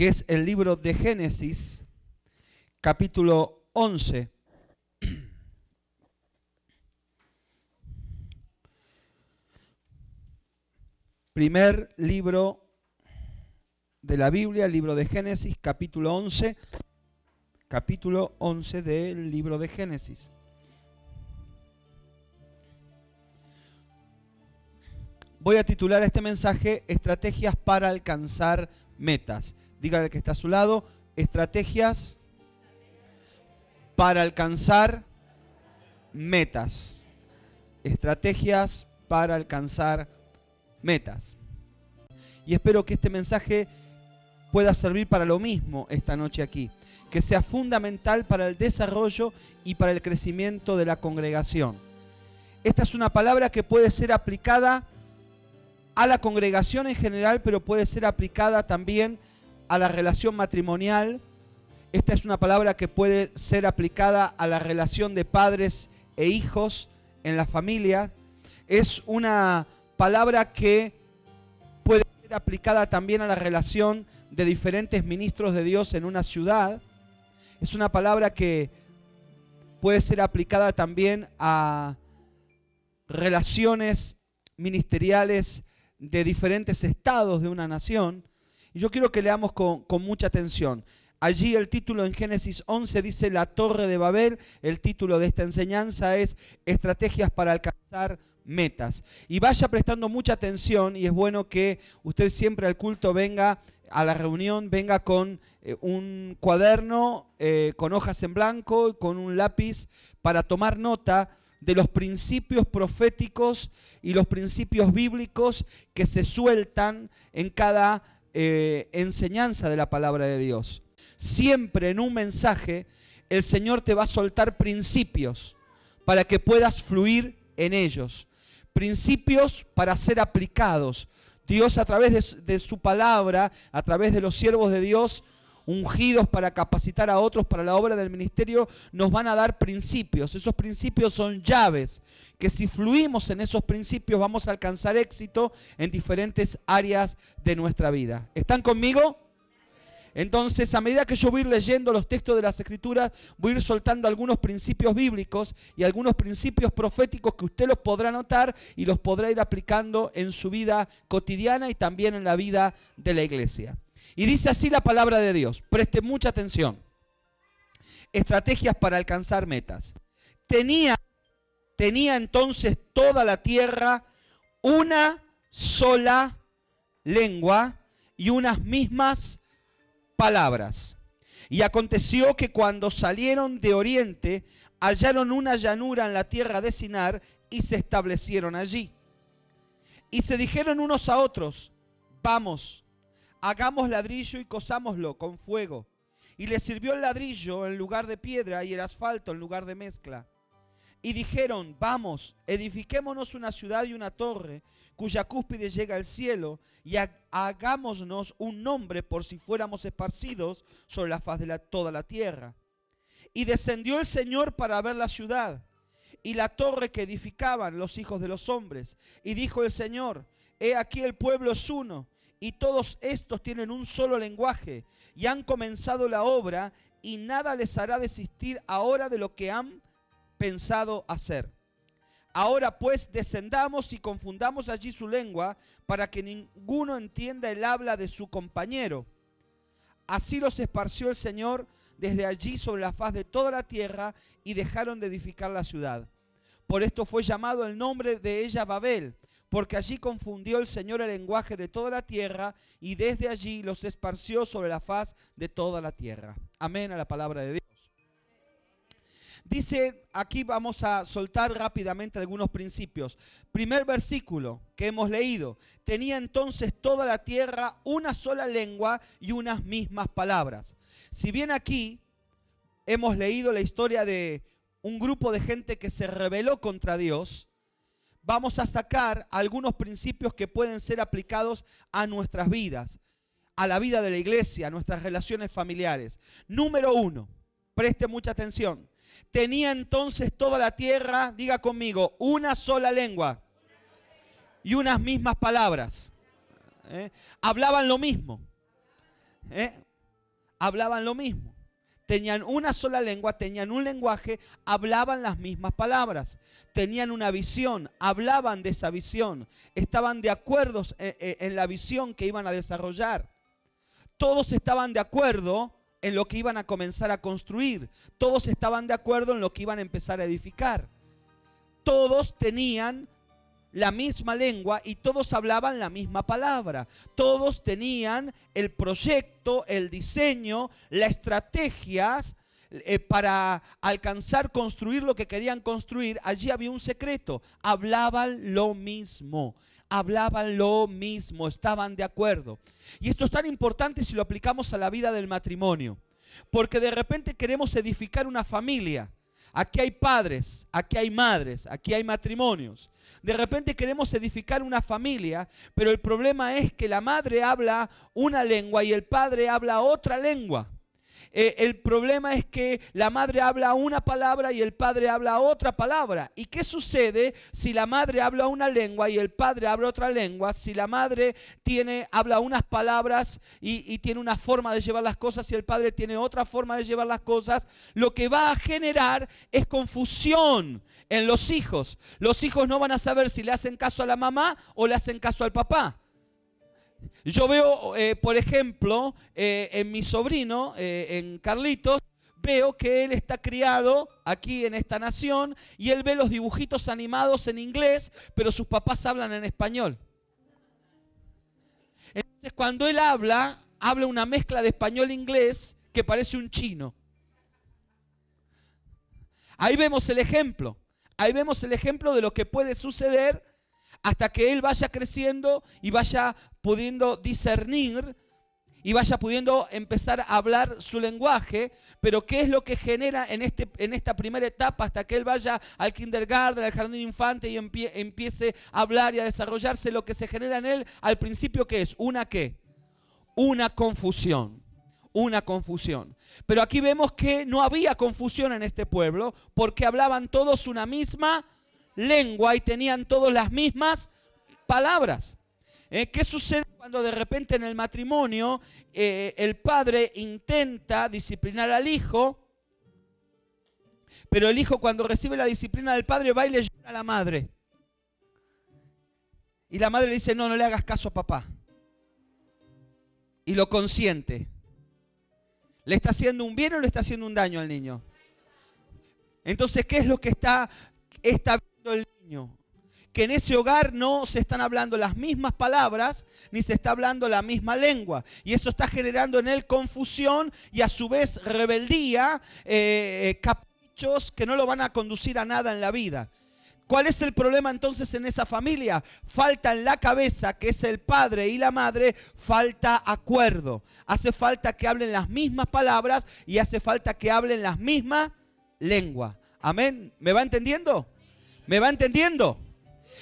que es el libro de Génesis, capítulo 11. Primer libro de la Biblia, el libro de Génesis, capítulo 11. Capítulo 11 del libro de Génesis. Voy a titular este mensaje Estrategias para alcanzar metas. Dígale al que está a su lado, estrategias para alcanzar metas. Estrategias para alcanzar metas. Y espero que este mensaje pueda servir para lo mismo esta noche aquí, que sea fundamental para el desarrollo y para el crecimiento de la congregación. Esta es una palabra que puede ser aplicada a la congregación en general, pero puede ser aplicada también a la relación matrimonial. Esta es una palabra que puede ser aplicada a la relación de padres e hijos en la familia. Es una palabra que puede ser aplicada también a la relación de diferentes ministros de Dios en una ciudad. Es una palabra que puede ser aplicada también a relaciones ministeriales de diferentes estados de una nación. Y yo quiero que leamos con mucha atención. Allí el título en Génesis 11 dice La Torre de Babel. El título de esta enseñanza es Estrategias para alcanzar metas. Y vaya prestando mucha atención, y es bueno que usted siempre al culto venga, a la reunión, venga con un cuaderno, con hojas en blanco, con un lápiz para tomar nota de los principios proféticos y los principios bíblicos que se sueltan en cada enseñanza de la palabra de Dios. Siempre en un mensaje el Señor te va a soltar principios para que puedas fluir en ellos. Principios para ser aplicados. Dios a través de su palabra, a través de los siervos de Dios, ungidos para capacitar a otros para la obra del ministerio, nos van a dar principios. Esos principios son llaves, que si fluimos en esos principios vamos a alcanzar éxito en diferentes áreas de nuestra vida. ¿Están conmigo? Entonces, a medida que yo voy a ir leyendo los textos de las Escrituras, voy a ir soltando algunos principios bíblicos y algunos principios proféticos que usted los podrá notar y los podrá ir aplicando en su vida cotidiana y también en la vida de la iglesia. Y dice así la palabra de Dios. Preste mucha atención. Estrategias para alcanzar metas. Tenía entonces toda la tierra una sola lengua y unas mismas palabras. Y aconteció que cuando salieron de oriente, hallaron una llanura en la tierra de Sinar y se establecieron allí. Y se dijeron unos a otros, vamos, hagamos ladrillo y cosámoslo con fuego. Y les sirvió el ladrillo en lugar de piedra y el asfalto en lugar de mezcla. Y dijeron, vamos, edifiquémonos una ciudad y una torre, cuya cúspide llega al cielo, y hagámonos un nombre por si fuéramos esparcidos sobre la faz de toda la tierra. Y descendió el Señor para ver la ciudad y la torre que edificaban los hijos de los hombres. Y dijo el Señor, he aquí el pueblo es uno, y todos estos tienen un solo lenguaje, y han comenzado la obra, y nada les hará desistir ahora de lo que han pensado hacer. Ahora pues descendamos y confundamos allí su lengua, para que ninguno entienda el habla de su compañero. Así los esparció el Señor desde allí sobre la faz de toda la tierra, y dejaron de edificar la ciudad. Por esto fue llamado el nombre de ella Babel, porque allí confundió el Señor el lenguaje de toda la tierra, y desde allí los esparció sobre la faz de toda la tierra. Amén a la palabra de Dios. Dice, aquí vamos a soltar rápidamente algunos principios. Primer versículo que hemos leído. Tenía entonces toda la tierra una sola lengua y unas mismas palabras. Si bien aquí hemos leído la historia de un grupo de gente que se rebeló contra Dios, vamos a sacar algunos principios que pueden ser aplicados a nuestras vidas, a la vida de la iglesia, a nuestras relaciones familiares. Número 1, preste mucha atención. Tenía entonces toda la tierra, diga conmigo, una sola lengua y unas mismas palabras. Hablaban lo mismo. hablaban lo mismo. Tenían una sola lengua, tenían un lenguaje, hablaban las mismas palabras. Tenían una visión, hablaban de esa visión. Estaban de acuerdo en la visión que iban a desarrollar. Todos estaban de acuerdo en lo que iban a comenzar a construir. Todos estaban de acuerdo en lo que iban a empezar a edificar. Todos tenían la misma lengua y todos hablaban la misma palabra. Todos tenían el proyecto, el diseño, las estrategias para alcanzar, construir lo que querían construir. Allí había un secreto. Hablaban lo mismo. Hablaban lo mismo. Estaban de acuerdo. Y esto es tan importante si lo aplicamos a la vida del matrimonio. Porque de repente queremos edificar una familia. Aquí hay padres, aquí hay madres, aquí hay matrimonios. De repente queremos edificar una familia, pero el problema es que la madre habla una lengua y el padre habla otra lengua. El problema es que la madre habla una palabra y el padre habla otra palabra. ¿Y qué sucede si la madre habla una lengua y el padre habla otra lengua? Si la madre habla unas palabras y tiene una forma de llevar las cosas y el padre tiene otra forma de llevar las cosas, lo que va a generar es confusión en los hijos. Los hijos no van a saber si le hacen caso a la mamá o le hacen caso al papá. Yo veo, por ejemplo, en mi sobrino, en Carlitos, veo que él está criado aquí en esta nación y él ve los dibujitos animados en inglés, pero sus papás hablan en español. Entonces, cuando él habla una mezcla de español-inglés que parece un chino. Ahí vemos el ejemplo. Ahí vemos el ejemplo de lo que puede suceder hasta que él vaya creciendo y vaya pudiendo discernir y vaya pudiendo empezar a hablar su lenguaje. Pero ¿qué es lo que genera en esta primera etapa hasta que él vaya al kindergarten, al jardín de infante y empiece a hablar y a desarrollarse? Lo que se genera en él al principio, ¿qué es? Una confusión. Una confusión. Pero aquí vemos que no había confusión en este pueblo porque hablaban todos una misma lengua y tenían todas las mismas palabras. ¿Qué sucede cuando de repente en el matrimonio el padre intenta disciplinar al hijo, pero el hijo cuando recibe la disciplina del padre va y le llora a la madre? Y la madre le dice, no le hagas caso a papá. Y lo consiente. ¿Le está haciendo un bien o le está haciendo un daño al niño? Entonces, ¿qué es lo que está viendo el niño? Que en ese hogar no se están hablando las mismas palabras, ni se está hablando la misma lengua. Y eso está generando en él confusión y a su vez rebeldía, caprichos que no lo van a conducir a nada en la vida. ¿Cuál es el problema entonces en esa familia? Falta en la cabeza, que es el padre y la madre, falta acuerdo. Hace falta que hablen las mismas palabras y hace falta que hablen las mismas lenguas. Amén. ¿Me va entendiendo? ¿Me va entendiendo?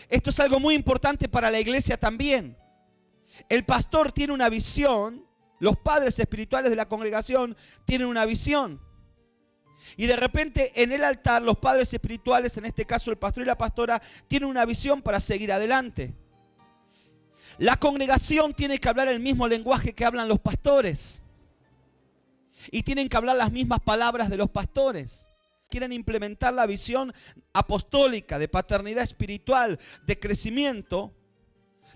Esto es algo muy importante para la iglesia también. El pastor tiene una visión, los padres espirituales de la congregación tienen una visión. Y de repente en el altar los padres espirituales, en este caso el pastor y la pastora, tienen una visión para seguir adelante. La congregación tiene que hablar el mismo lenguaje que hablan los pastores. Y tienen que hablar las mismas palabras de los pastores. Quieren implementar la visión apostólica de paternidad espiritual, de crecimiento.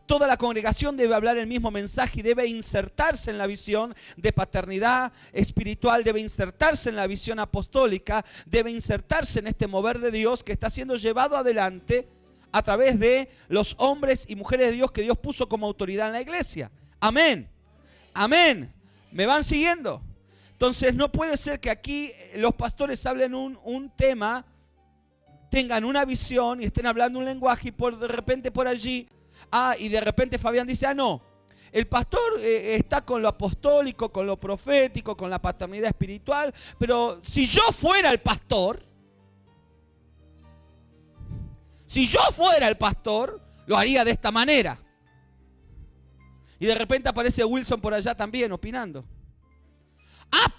Toda la congregación debe hablar el mismo mensaje y debe insertarse en la visión de paternidad espiritual, debe insertarse en la visión apostólica, debe insertarse en este mover de Dios que está siendo llevado adelante a través de los hombres y mujeres de Dios que Dios puso como autoridad en la iglesia. Amén. Amén. ¿Me van siguiendo? Entonces no puede ser que aquí los pastores hablen un tema, tengan una visión y estén hablando un lenguaje y de repente por allí... y de repente Fabián dice, no, el pastor está con lo apostólico, con lo profético, con la paternidad espiritual, pero si yo fuera el pastor, lo haría de esta manera. Y de repente aparece Wilson por allá también opinando.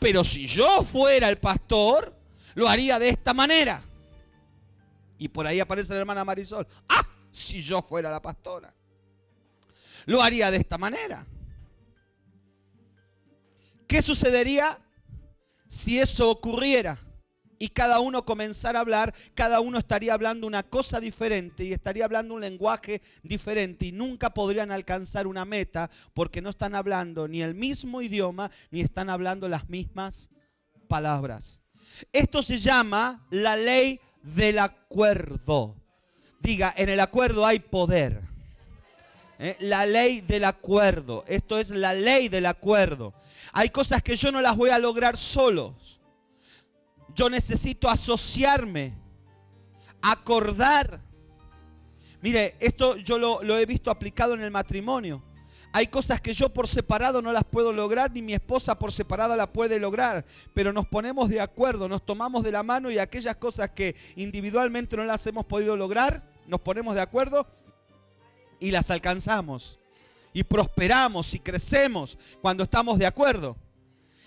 Pero si yo fuera el pastor, lo haría de esta manera. Y por ahí aparece la hermana Marisol. Si yo fuera la pastora, lo haría de esta manera. ¿Qué sucedería si eso ocurriera? Y cada uno comenzara a hablar, cada uno estaría hablando una cosa diferente y estaría hablando un lenguaje diferente y nunca podrían alcanzar una meta porque no están hablando ni el mismo idioma ni están hablando las mismas palabras. Esto se llama la ley del acuerdo. Diga, en el acuerdo hay poder. La ley del acuerdo. Esto es la ley del acuerdo. Hay cosas que yo no las voy a lograr solos. Yo necesito asociarme, acordar. Mire, esto yo lo he visto aplicado en el matrimonio. Hay cosas que yo por separado no las puedo lograr, ni mi esposa por separada la puede lograr. Pero nos ponemos de acuerdo, nos tomamos de la mano y aquellas cosas que individualmente no las hemos podido lograr, nos ponemos de acuerdo y las alcanzamos. Y prosperamos y crecemos cuando estamos de acuerdo.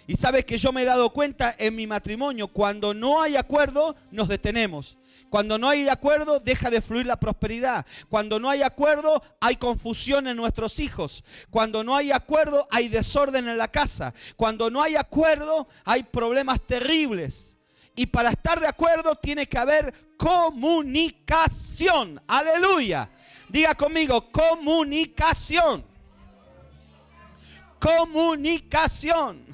Y sabes que yo me he dado cuenta en mi matrimonio, cuando no hay acuerdo, nos detenemos. Cuando no hay acuerdo, deja de fluir la prosperidad. Cuando no hay acuerdo, hay confusión en nuestros hijos. Cuando no hay acuerdo, hay desorden en la casa. Cuando no hay acuerdo, hay problemas terribles. Y para estar de acuerdo, tiene que haber comunicación. ¡Aleluya! Diga conmigo, comunicación. Comunicación.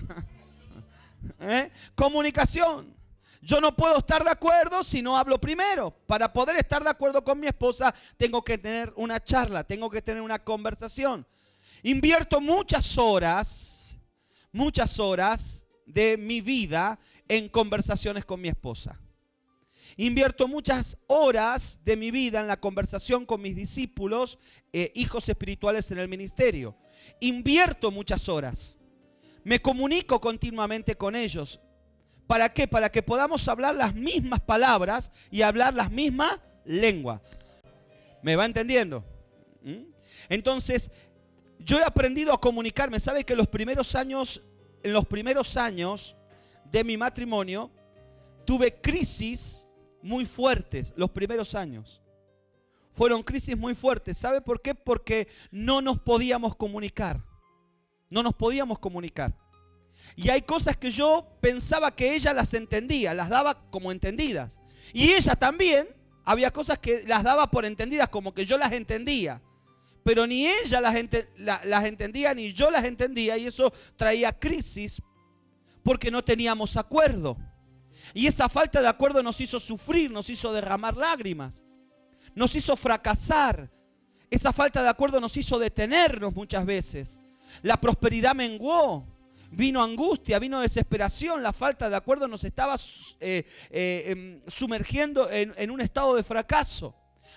Comunicación. Yo no puedo estar de acuerdo si no hablo primero. Para poder estar de acuerdo con mi esposa, tengo que tener una charla, tengo que tener una conversación. Invierto muchas horas de mi vida en conversaciones con mi esposa. Invierto muchas horas de mi vida en la conversación con mis discípulos, hijos espirituales en el ministerio. Invierto muchas horas. Me comunico continuamente con ellos. ¿Para qué? Para que podamos hablar las mismas palabras y hablar las mismas lenguas. ¿Me va entendiendo? Entonces, yo he aprendido a comunicarme. ¿Sabe que en los primeros años de mi matrimonio, tuve crisis muy fuertes, los primeros años? Fueron crisis muy fuertes. ¿Sabe por qué? Porque no nos podíamos comunicar. No nos podíamos comunicar. Y hay cosas que yo pensaba que ella las entendía, las daba como entendidas. Y ella también, había cosas que las daba por entendidas, como que yo las entendía. Pero ni ella las entendía, ni yo las entendía, y eso traía crisis porque no teníamos acuerdo. Y esa falta de acuerdo nos hizo sufrir, nos hizo derramar lágrimas, nos hizo fracasar. Esa falta de acuerdo nos hizo detenernos muchas veces. La prosperidad menguó, vino angustia, vino desesperación, la falta de acuerdo nos estaba sumergiendo en un estado de fracaso.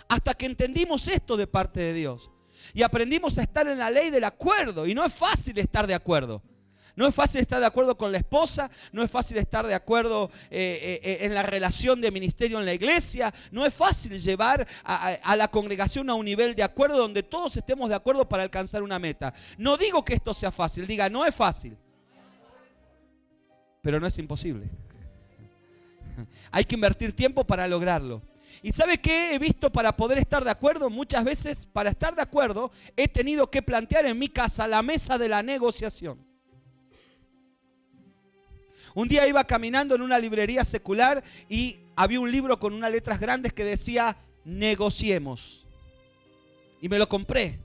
Hasta que entendimos esto de parte de Dios y aprendimos a estar en la ley del acuerdo. Y no es fácil estar de acuerdo. No es fácil estar de acuerdo con la esposa, no es fácil estar de acuerdo en la relación de ministerio en la iglesia, no es fácil llevar a la congregación a un nivel de acuerdo donde todos estemos de acuerdo para alcanzar una meta. No digo que esto sea fácil, diga, no es fácil, pero no es imposible. Hay que invertir tiempo para lograrlo. ¿Y sabe qué he visto para poder estar de acuerdo? Muchas veces para estar de acuerdo he tenido que plantear en mi casa la mesa de la negociación. Un día iba caminando en una librería secular y había un libro con unas letras grandes que decía negociemos. Y me lo compré.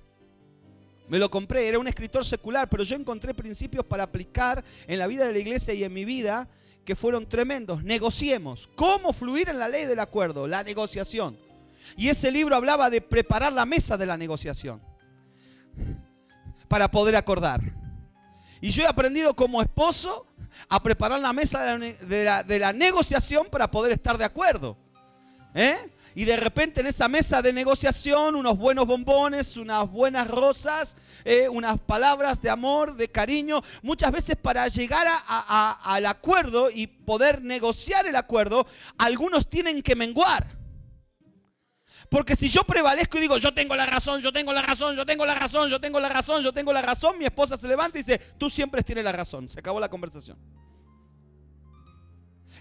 Era un escritor secular, pero yo encontré principios para aplicar en la vida de la iglesia y en mi vida que fueron tremendos. Negociemos. ¿Cómo fluir en la ley del acuerdo? La negociación. Y ese libro hablaba de preparar la mesa de la negociación para poder acordar. Y yo he aprendido como esposo a preparar la mesa de la negociación para poder estar de acuerdo. Y de repente en esa mesa de negociación, unos buenos bombones, unas buenas rosas, unas palabras de amor, de cariño. Muchas veces para llegar al acuerdo y poder negociar el acuerdo, algunos tienen que menguar. Porque si yo prevalezco y digo, yo tengo la razón, yo tengo la razón, yo tengo la razón, yo tengo la razón, yo tengo la razón, mi esposa se levanta y dice, tú siempre tienes la razón. Se acabó la conversación.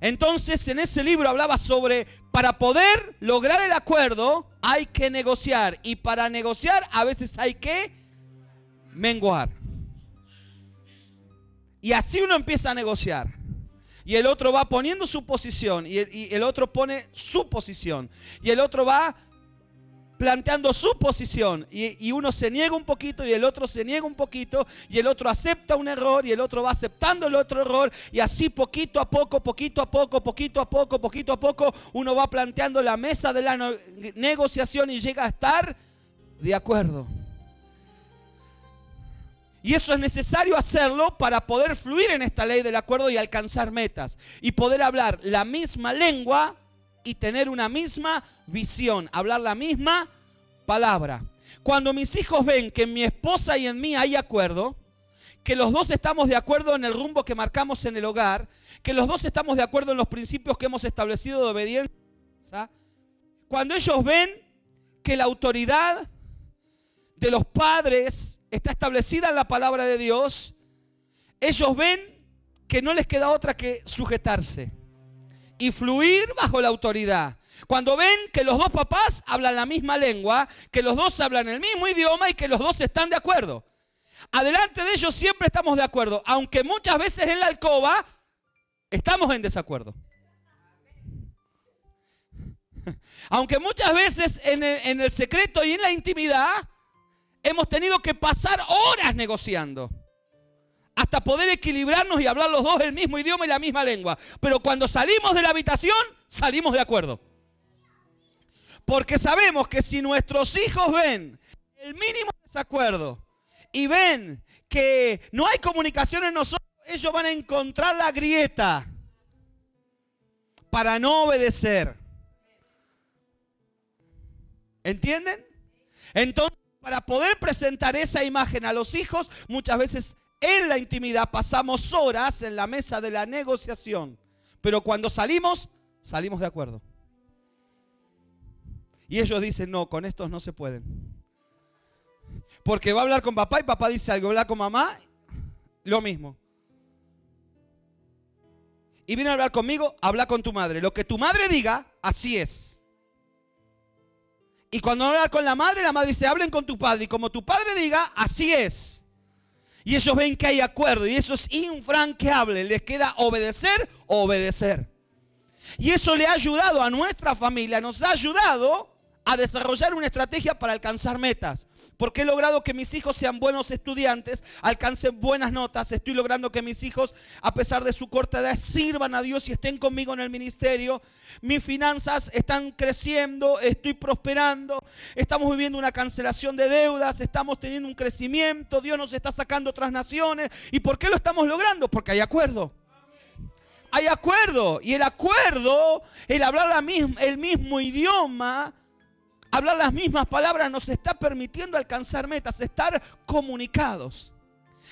Entonces en ese libro hablaba sobre, para poder lograr el acuerdo hay que negociar. Y para negociar a veces hay que menguar. Y así uno empieza a negociar. Y el otro va poniendo su posición. Y el otro pone su posición. Y el otro va planteando su posición. Y uno se niega un poquito y el otro se niega un poquito. Y el otro acepta un error y el otro va aceptando el otro error. Y así poquito a poco, uno va planteando la mesa de la negociación y llega a estar de acuerdo. Y eso es necesario hacerlo para poder fluir en esta ley del acuerdo y alcanzar metas. Y poder hablar la misma lengua y tener una misma visión. Hablar la misma palabra. Cuando mis hijos ven que en mi esposa y en mí hay acuerdo, que los dos estamos de acuerdo en el rumbo que marcamos en el hogar, que los dos estamos de acuerdo en los principios que hemos establecido de obediencia, cuando ellos ven que la autoridad de los padres está establecida en la palabra de Dios, ellos ven que no les queda otra que sujetarse y fluir bajo la autoridad. Cuando ven que los dos papás hablan la misma lengua, que los dos hablan el mismo idioma y que los dos están de acuerdo. Adelante de ellos siempre estamos de acuerdo, aunque muchas veces en la alcoba estamos en desacuerdo. Aunque muchas veces en el secreto y en la intimidad hemos tenido que pasar horas negociando hasta poder equilibrarnos y hablar los dos el mismo idioma y la misma lengua. Pero cuando salimos de la habitación, salimos de acuerdo. Porque sabemos que si nuestros hijos ven el mínimo desacuerdo y ven que no hay comunicación en nosotros, ellos van a encontrar la grieta para no obedecer. ¿Entienden? Entonces, para poder presentar esa imagen a los hijos, muchas veces en la intimidad pasamos horas en la mesa de la negociación. Pero cuando salimos, salimos de acuerdo. Y ellos dicen, no, con estos no se pueden. Porque va a hablar con papá y papá dice algo, habla con mamá, lo mismo. Y viene a hablar conmigo, habla con tu madre. Lo que tu madre diga, así es. Y cuando hablan con la madre dice, hablen con tu padre. Y como tu padre diga, así es. Y ellos ven que hay acuerdo. Y eso es infranqueable. Les queda obedecer o obedecer. Y eso le ha ayudado a nuestra familia, nos ha ayudado a desarrollar una estrategia para alcanzar metas. Porque he logrado que mis hijos sean buenos estudiantes, alcancen buenas notas. Estoy logrando que mis hijos, a pesar de su corta edad, sirvan a Dios y estén conmigo en el ministerio. Mis finanzas están creciendo, estoy prosperando. Estamos viviendo una cancelación de deudas, estamos teniendo un crecimiento. Dios nos está sacando a otras naciones. ¿Y por qué lo estamos logrando? Porque hay acuerdo. Hay acuerdo. Y el acuerdo, el hablar el mismo idioma, hablar las mismas palabras nos está permitiendo alcanzar metas, estar comunicados.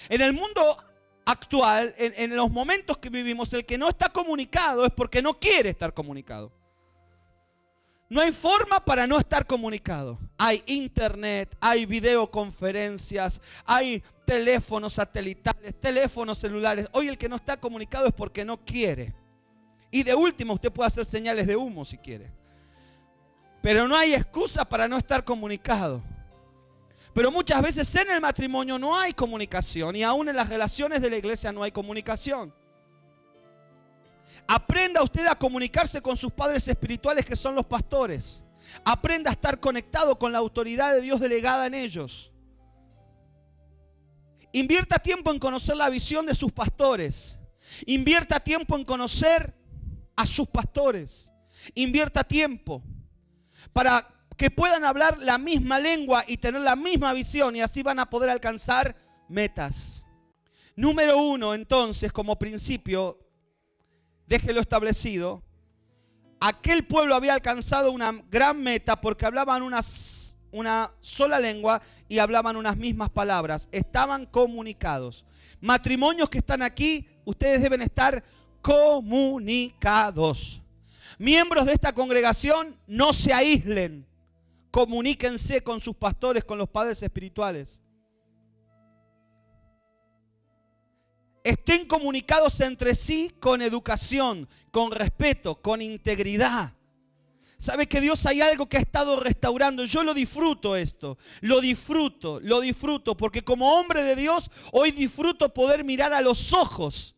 En el mundo actual, en los momentos que vivimos, el que no está comunicado es porque no quiere estar comunicado. No hay forma para no estar comunicado. Hay internet, hay videoconferencias, hay teléfonos satelitales, teléfonos celulares. Hoy el que no está comunicado es porque no quiere. Y de última usted puede hacer señales de humo si quiere. Pero no hay excusa para no estar comunicado. Pero muchas veces en el matrimonio no hay comunicación y aún en las relaciones de la iglesia no hay comunicación. Aprenda usted a comunicarse con sus padres espirituales que son los pastores. Aprenda a estar conectado con la autoridad de Dios delegada en ellos. Invierta tiempo en conocer la visión de sus pastores. Invierta tiempo en conocer a sus pastores. Invierta tiempo para que puedan hablar la misma lengua y tener la misma visión y así van a poder alcanzar metas. Número 1, entonces, como principio, déjelo establecido, aquel pueblo había alcanzado una gran meta porque hablaban una sola lengua y hablaban unas mismas palabras. Estaban comunicados. Matrimonios que están aquí, ustedes deben estar comunicados. Miembros de esta congregación, no se aíslen. Comuníquense con sus pastores, con los padres espirituales. Estén comunicados entre sí con educación, con respeto, con integridad. Sabe que Dios hay algo que ha estado restaurando. Yo lo disfruto esto. Lo disfruto. Porque como hombre de Dios, hoy disfruto poder mirar a los ojos.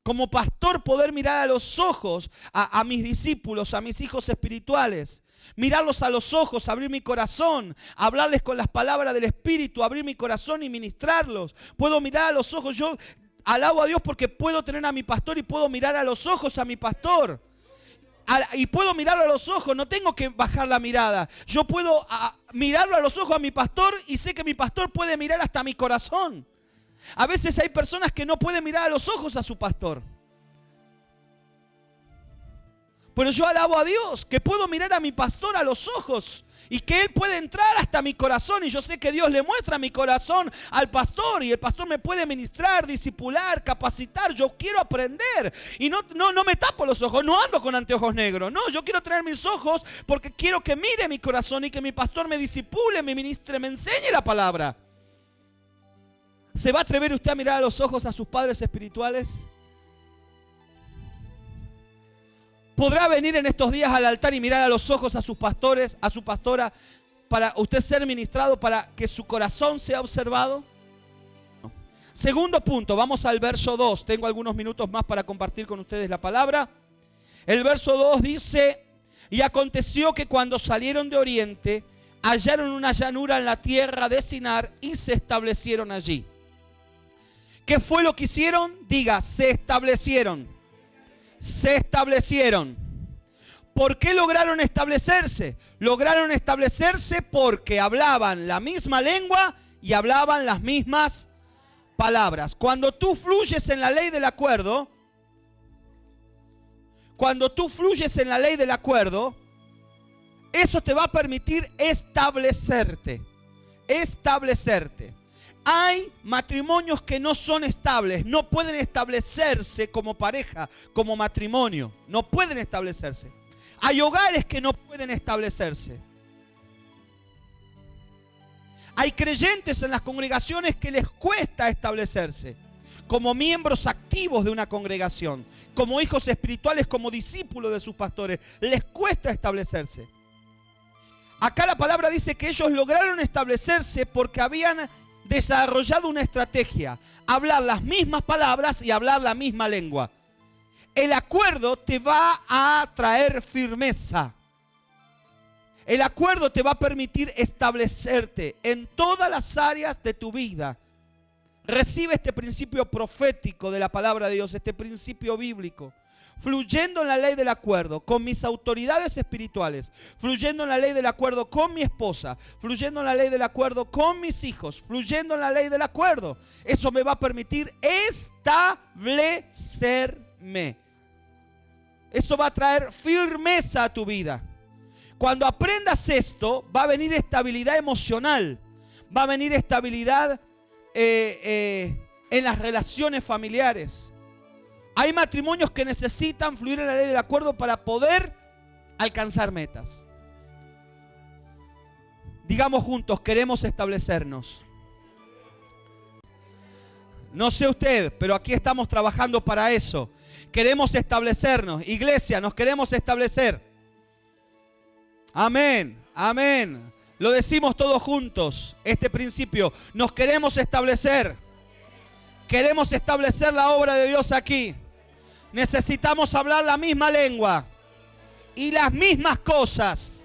Como pastor, poder mirar a los ojos a mis discípulos, a mis hijos espirituales. Mirarlos a los ojos, abrir mi corazón, hablarles con las palabras del Espíritu, abrir mi corazón y ministrarlos. Puedo mirar a los ojos. Yo alabo a Dios porque puedo tener a mi pastor y puedo mirar a los ojos a mi pastor. Y puedo mirarlo a los ojos, no tengo que bajar la mirada. Yo puedo mirarlo a los ojos a mi pastor y sé que mi pastor puede mirar hasta mi corazón. A veces hay personas que no pueden mirar a los ojos a su pastor. Pero yo alabo a Dios que puedo mirar a mi pastor a los ojos y que Él puede entrar hasta mi corazón, y yo sé que Dios le muestra mi corazón al pastor y el pastor me puede ministrar, discipular, capacitar. Yo quiero aprender y no me tapo los ojos, no ando con anteojos negros, no, yo quiero tener mis ojos porque quiero que mire mi corazón y que mi pastor me disipule, me ministre, me enseñe la palabra. ¿Se va a atrever usted a mirar a los ojos a sus padres espirituales? ¿Podrá venir en estos días al altar y mirar a los ojos a sus pastores, a su pastora, para usted ser ministrado, para que su corazón sea observado? No. Segundo punto, vamos al verso 2. Tengo algunos minutos más para compartir con ustedes la palabra. El verso 2 dice: y aconteció que cuando salieron de Oriente, hallaron una llanura en la tierra de Sinar y se establecieron allí. ¿Qué fue lo que hicieron? Diga, se establecieron. Se establecieron. ¿Por qué lograron establecerse? Lograron establecerse porque hablaban la misma lengua y hablaban las mismas palabras. Cuando tú fluyes en la ley del acuerdo, eso te va a permitir establecerte. Hay matrimonios que no son estables, no pueden establecerse como pareja, como matrimonio, no pueden establecerse. Hay hogares que no pueden establecerse. Hay creyentes en las congregaciones que les cuesta establecerse, como miembros activos de una congregación, como hijos espirituales, como discípulos de sus pastores, les cuesta establecerse. Acá la palabra dice que ellos lograron establecerse porque habían desarrollado una estrategia: hablar las mismas palabras y hablar la misma lengua. El acuerdo te va a traer firmeza. El acuerdo te va a permitir establecerte en todas las áreas de tu vida. Recibe este principio profético de la palabra de Dios, este principio bíblico. Fluyendo en la ley del acuerdo con mis autoridades espirituales, fluyendo en la ley del acuerdo con mi esposa, fluyendo en la ley del acuerdo con mis hijos, fluyendo en la ley del acuerdo. Eso me va a permitir establecerme. Eso va a traer firmeza a tu vida. Cuando aprendas esto, va a venir estabilidad emocional, va a venir estabilidad en las relaciones familiares. Hay matrimonios que necesitan fluir en la ley del acuerdo para poder alcanzar metas. Digamos juntos, queremos establecernos. No sé usted, pero aquí estamos trabajando para eso. Queremos establecernos. Iglesia, nos queremos establecer. Amén, amén. Lo decimos todos juntos, este principio. Nos queremos establecer. Queremos establecer la obra de Dios aquí. Necesitamos hablar la misma lengua y las mismas cosas.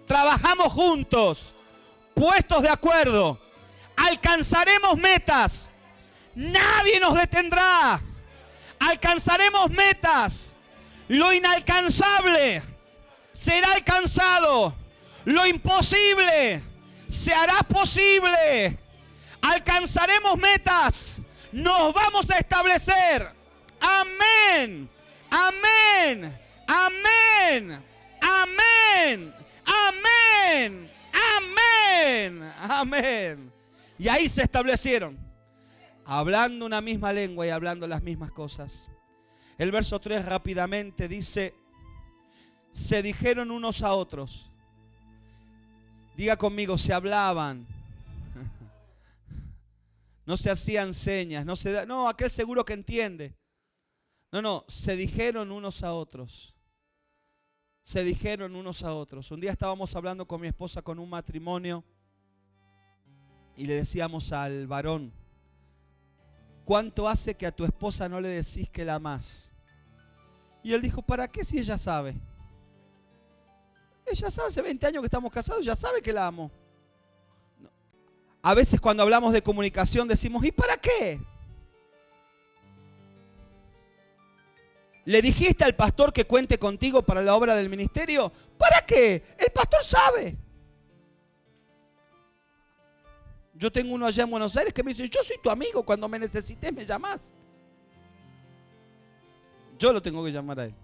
Trabajamos juntos, puestos de acuerdo. Alcanzaremos metas. Nadie nos detendrá. Alcanzaremos metas. Lo inalcanzable será alcanzado. Lo imposible se hará posible. Alcanzaremos metas. Nos vamos a establecer. Amén, amén, amén, amén, amén, amén, amén. Y ahí se establecieron, hablando una misma lengua y hablando las mismas cosas. El verso 3 rápidamente dice: se dijeron unos a otros. Diga conmigo, se hablaban. No se hacían señas, no, aquel seguro que entiende. No, se dijeron unos a otros. se dijeron unos a otros. Un día estábamos hablando con mi esposa con un matrimonio y le decíamos al varón, ¿cuánto hace que a tu esposa no le decís que la amás? Y él dijo, ¿para qué si ella sabe? Ella sabe, hace 20 años que estamos casados, ya sabe que la amo. No. A veces cuando hablamos de comunicación decimos, ¿y para qué? ¿Le dijiste al pastor que cuente contigo para la obra del ministerio? ¿Para qué? El pastor sabe. Yo tengo uno allá en Buenos Aires que me dice, yo soy tu amigo, cuando me necesites me llamás. Yo lo tengo que llamar a él.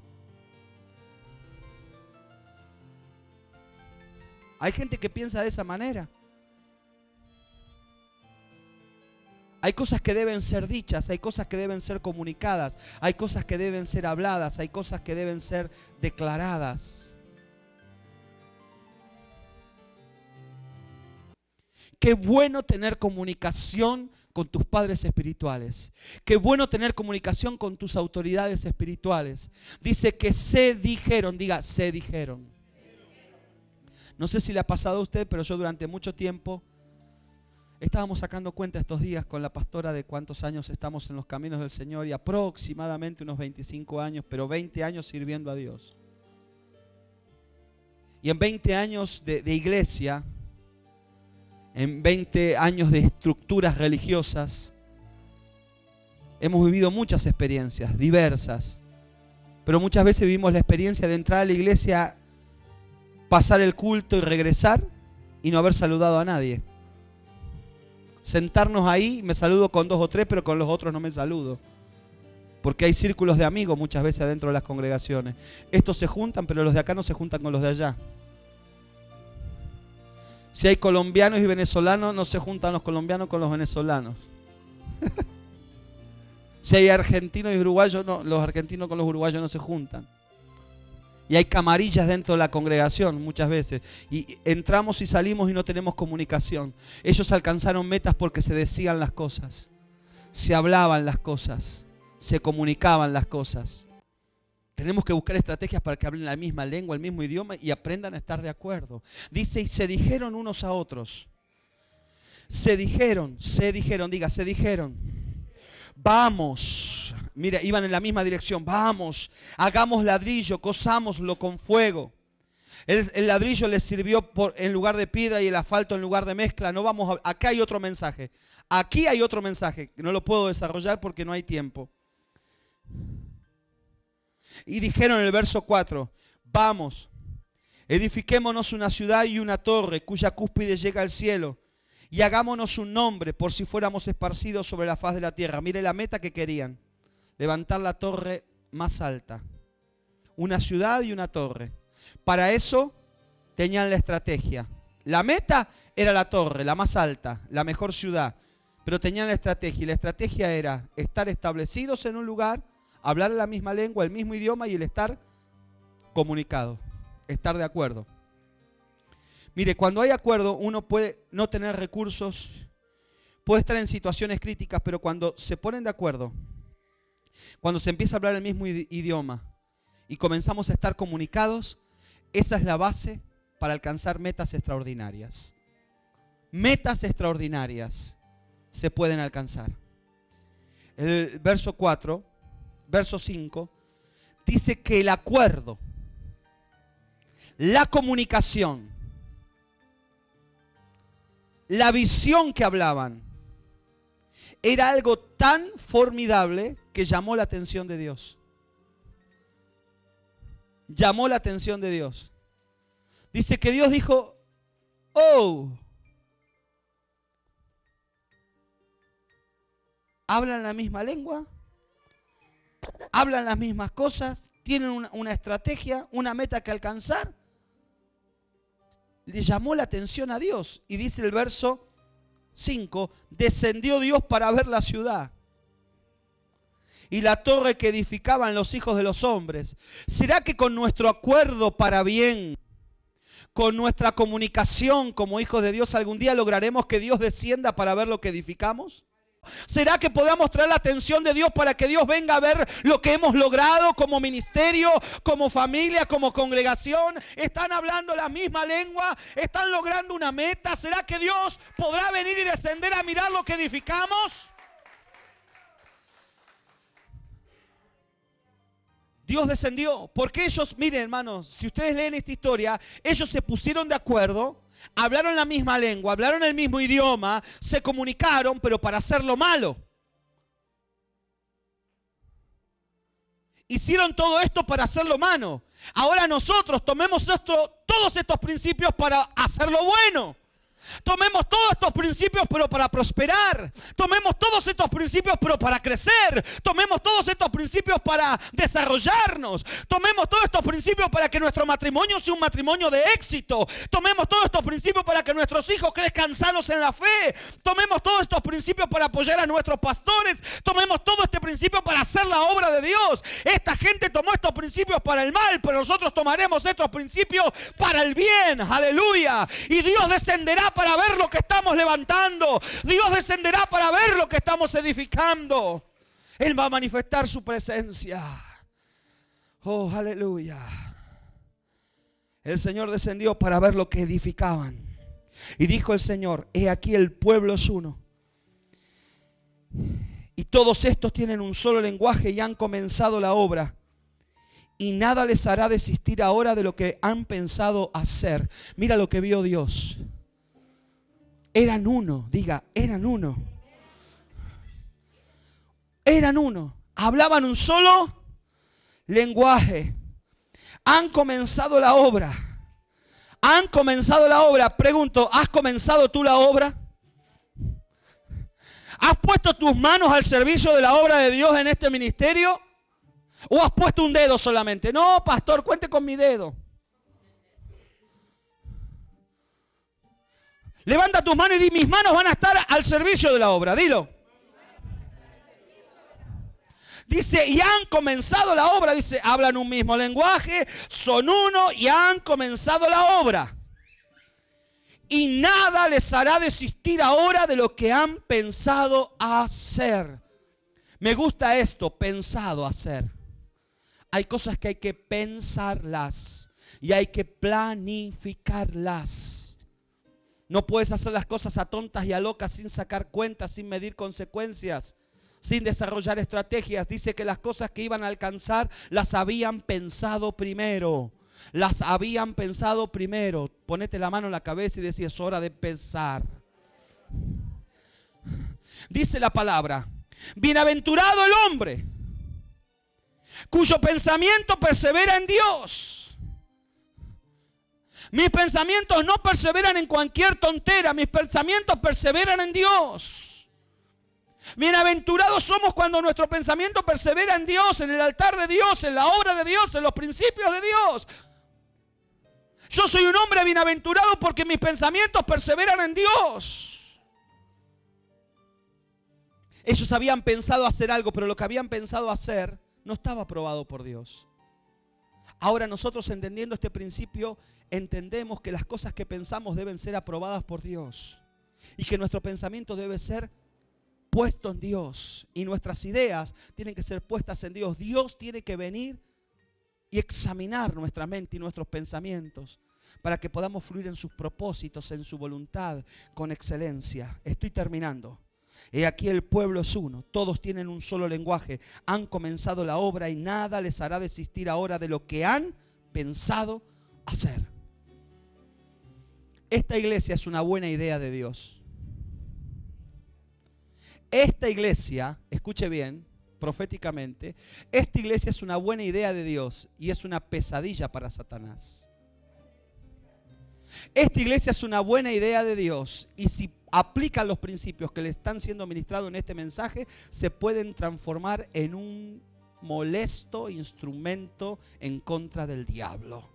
Hay gente que piensa de esa manera. Hay cosas que deben ser dichas, hay cosas que deben ser comunicadas, hay cosas que deben ser habladas, hay cosas que deben ser declaradas. Qué bueno tener comunicación con tus padres espirituales. Qué bueno tener comunicación con tus autoridades espirituales. Dice que se dijeron, diga, se dijeron. No sé si le ha pasado a usted, pero yo durante mucho tiempo estábamos sacando cuenta estos días con la pastora de cuántos años estamos en los caminos del Señor y aproximadamente unos 25 años, pero 20 años sirviendo a Dios. Y en 20 años de iglesia, en 20 años de estructuras religiosas, hemos vivido muchas experiencias diversas, pero muchas veces vivimos la experiencia de entrar a la iglesia, pasar el culto y regresar y no haber saludado a nadie. Sentarnos ahí, me saludo con 2 o 3, pero con los otros no me saludo. Porque hay círculos de amigos muchas veces adentro de las congregaciones. Estos se juntan, pero los de acá no se juntan con los de allá. Si hay colombianos y venezolanos, no se juntan los colombianos con los venezolanos. Si hay argentinos y uruguayos, no, los argentinos con los uruguayos no se juntan. Y hay camarillas dentro de la congregación muchas veces. Y entramos y salimos y no tenemos comunicación. Ellos alcanzaron metas porque se decían las cosas. Se hablaban las cosas. Se comunicaban las cosas. Tenemos que buscar estrategias para que hablen la misma lengua, el mismo idioma y aprendan a estar de acuerdo. Dice, y se dijeron unos a otros. Se dijeron, diga, se dijeron. Vamos. Mira, iban en la misma dirección. Vamos, hagamos ladrillo, cozámoslo con fuego. El ladrillo les sirvió en lugar de piedra y el asfalto en lugar de mezcla. No vamos acá hay otro mensaje. Aquí hay otro mensaje. No lo puedo desarrollar porque no hay tiempo. Y dijeron en el verso 4, vamos, edifiquémonos una ciudad y una torre cuya cúspide llega al cielo. Y hagámonos un nombre por si fuéramos esparcidos sobre la faz de la tierra. Mire la meta que querían. Levantar la torre más alta. Una ciudad y una torre. Para eso tenían la estrategia. La meta era la torre, la más alta, la mejor ciudad. Pero tenían la estrategia. Y la estrategia era estar establecidos en un lugar, hablar la misma lengua, el mismo idioma y el estar comunicado. Estar de acuerdo. Mire, cuando hay acuerdo, uno puede no tener recursos, puede estar en situaciones críticas, pero cuando se ponen de acuerdo, cuando se empieza a hablar el mismo idioma y comenzamos a estar comunicados, esa es la base para alcanzar metas extraordinarias. Metas extraordinarias se pueden alcanzar. El verso 4, verso 5, dice que el acuerdo, la comunicación, la visión que hablaban era algo tan formidable que llamó la atención de Dios. Llamó la atención de Dios. Dice que Dios dijo, oh, ¿hablan la misma lengua? ¿Hablan las mismas cosas? ¿Tienen una estrategia, una meta que alcanzar? Le llamó la atención a Dios. Y dice el verso 5, descendió Dios para ver la ciudad y la torre que edificaban los hijos de los hombres. ¿Será que con nuestro acuerdo para bien, con nuestra comunicación como hijos de Dios, algún día lograremos que Dios descienda para ver lo que edificamos? ¿Será que podamos traer la atención de Dios para que Dios venga a ver lo que hemos logrado como ministerio, como familia, como congregación? ¿Están hablando la misma lengua? ¿Están logrando una meta? ¿Será que Dios podrá venir y descender a mirar lo que edificamos? Dios descendió, porque ellos, miren hermanos, si ustedes leen esta historia, ellos se pusieron de acuerdo, hablaron la misma lengua, hablaron el mismo idioma, se comunicaron, pero para hacer lo malo. Hicieron todo esto para hacer lo malo. Ahora nosotros tomemos todos estos principios para hacer lo bueno. Tomemos todos estos principios pero para prosperar. Tomemos todos estos principios pero para crecer. Tomemos todos estos principios para desarrollarnos. Tomemos todos estos principios para que nuestro matrimonio sea un matrimonio de éxito. Tomemos todos estos principios para que nuestros hijos crezcan sanos en la fe. Tomemos todos estos principios para apoyar a nuestros pastores. Tomemos todo este principio para hacer la obra de Dios. Esta gente tomó estos principios para el mal, pero nosotros tomaremos estos principios para el bien. Aleluya. Y Dios descenderá para ver lo que estamos levantando. Dios descenderá para ver lo que estamos edificando. Él va a manifestar su presencia. Oh, aleluya. El Señor descendió para ver lo que edificaban. Y dijo el Señor: he aquí el pueblo es uno. Y todos estos tienen un solo lenguaje y han comenzado la obra. Y nada les hará desistir ahora de lo que han pensado hacer. Mira lo que vio Dios. Eran uno, diga, eran uno. Eran uno. Hablaban un solo lenguaje. Han comenzado la obra. Han comenzado la obra. Pregunto, ¿has comenzado tú la obra? ¿Has puesto tus manos al servicio de la obra de Dios en este ministerio? ¿O has puesto un dedo solamente? No, pastor, cuente con mi dedo. Levanta tus manos y di: mis manos van a estar al servicio de la obra. Dilo. Dice, y han comenzado la obra. Dice, hablan un mismo lenguaje, son uno y han comenzado la obra. Y nada les hará desistir ahora de lo que han pensado hacer. Me gusta esto, pensado hacer. Hay cosas que hay que pensarlas y hay que planificarlas. No puedes hacer las cosas a tontas y a locas sin sacar cuentas, sin medir consecuencias, sin desarrollar estrategias. Dice que las cosas que iban a alcanzar las habían pensado primero. Las habían pensado primero. Ponete la mano en la cabeza y decís: es hora de pensar. Dice la palabra: bienaventurado el hombre cuyo pensamiento persevera en Dios. Mis pensamientos no perseveran en cualquier tontera. Mis pensamientos perseveran en Dios. Bienaventurados somos cuando nuestro pensamiento persevera en Dios, en el altar de Dios, en la obra de Dios, en los principios de Dios. Yo soy un hombre bienaventurado porque mis pensamientos perseveran en Dios. Ellos habían pensado hacer algo, pero lo que habían pensado hacer no estaba aprobado por Dios. Ahora nosotros, entendiendo este principio, entendemos que las cosas que pensamos deben ser aprobadas por Dios y que nuestro pensamiento debe ser puesto en Dios y nuestras ideas tienen que ser puestas en Dios. Dios tiene que venir y examinar nuestra mente y nuestros pensamientos para que podamos fluir en sus propósitos, en su voluntad, con excelencia. Estoy terminando. He aquí el pueblo es uno, todos tienen un solo lenguaje, han comenzado la obra y nada les hará desistir ahora de lo que han pensado hacer. Esta iglesia es una buena idea de Dios. Esta iglesia, escuche bien, proféticamente, esta iglesia es una buena idea de Dios y es una pesadilla para Satanás. Esta iglesia es una buena idea de Dios y si aplican los principios que le están siendo ministrados en este mensaje, se pueden transformar en un molesto instrumento en contra del diablo.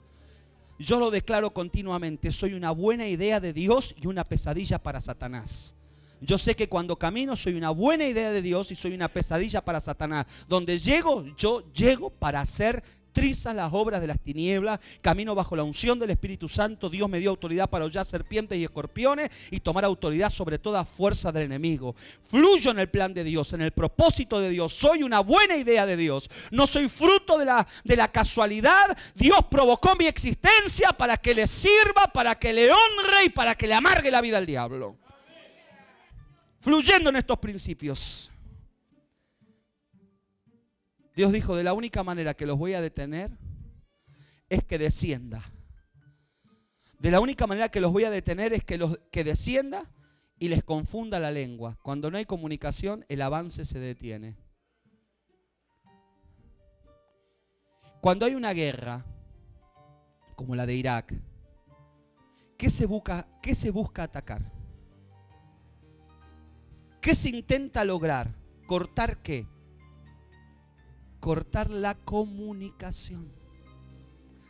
Yo lo declaro continuamente: soy una buena idea de Dios y una pesadilla para Satanás. Yo sé que cuando camino soy una buena idea de Dios y soy una pesadilla para Satanás. Donde llego, yo llego para hacer trizas las obras de las tinieblas, camino bajo la unción del Espíritu Santo. Dios me dio autoridad para hollar serpientes y escorpiones y tomar autoridad sobre toda fuerza del enemigo. Fluyo en el plan de Dios, en el propósito de Dios. Soy una buena idea de Dios. No soy fruto de la casualidad. Dios provocó mi existencia para que le sirva, para que le honre y para que le amargue la vida al diablo. Fluyendo en estos principios. Dios dijo, de la única manera que los voy a detener es que descienda. De la única manera que los voy a detener es que descienda y les confunda la lengua. Cuando no hay comunicación, el avance se detiene. Cuando hay una guerra, como la de Irak, ¿qué se busca atacar? ¿Qué se intenta lograr? ¿Cortar qué? Cortar la comunicación.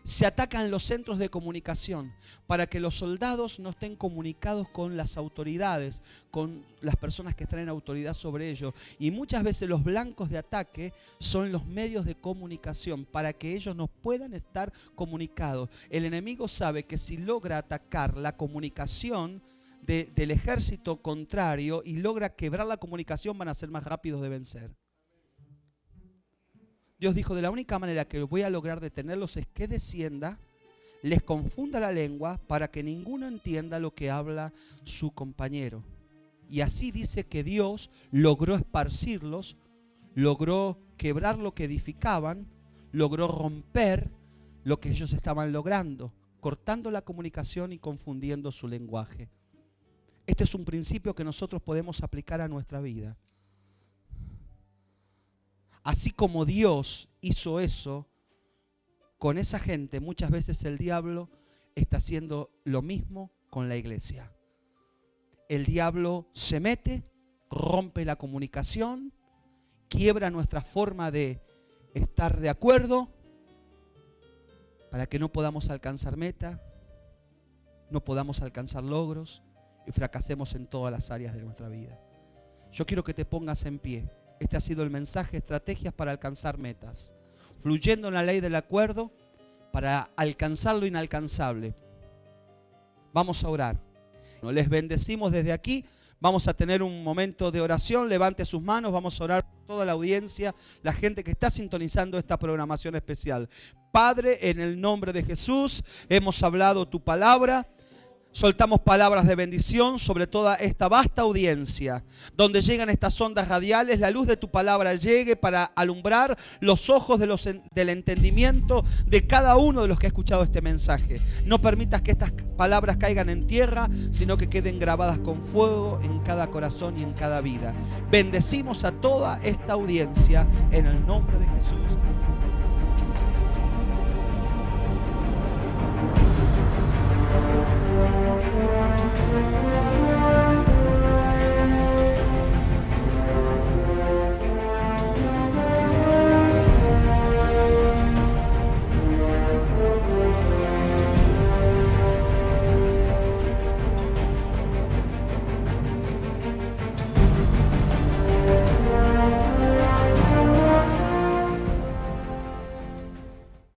Se atacan los centros de comunicación para que los soldados no estén comunicados con las autoridades, con las personas que están en autoridad sobre ellos. Y muchas veces los blancos de ataque son los medios de comunicación para que ellos no puedan estar comunicados. El enemigo sabe que si logra atacar la comunicación del ejército contrario y logra quebrar la comunicación, van a ser más rápidos de vencer. Dios dijo, de la única manera que voy a lograr detenerlos es que descienda, les confunda la lengua para que ninguno entienda lo que habla su compañero. Y así dice que Dios logró esparcirlos, logró quebrar lo que edificaban, logró romper lo que ellos estaban logrando, cortando la comunicación y confundiendo su lenguaje. Este es un principio que nosotros podemos aplicar a nuestra vida. Así como Dios hizo eso con esa gente, muchas veces el diablo está haciendo lo mismo con la iglesia. El diablo se mete, rompe la comunicación, quiebra nuestra forma de estar de acuerdo para que no podamos alcanzar meta, no podamos alcanzar logros y fracasemos en todas las áreas de nuestra vida. Yo quiero que te pongas en pie. Este ha sido el mensaje, estrategias para alcanzar metas. Fluyendo en la ley del acuerdo para alcanzar lo inalcanzable. Vamos a orar. Les bendecimos desde aquí. Vamos a tener un momento de oración. Levante sus manos. Vamos a orar por toda la audiencia, la gente que está sintonizando esta programación especial. Padre, en el nombre de Jesús, hemos hablado tu palabra. Soltamos palabras de bendición sobre toda esta vasta audiencia. Donde llegan estas ondas radiales, la luz de tu palabra llegue para alumbrar los ojos del entendimiento de cada uno de los que ha escuchado este mensaje. No permitas que estas palabras caigan en tierra, sino que queden grabadas con fuego en cada corazón y en cada vida. Bendecimos a toda esta audiencia en el nombre de Jesús.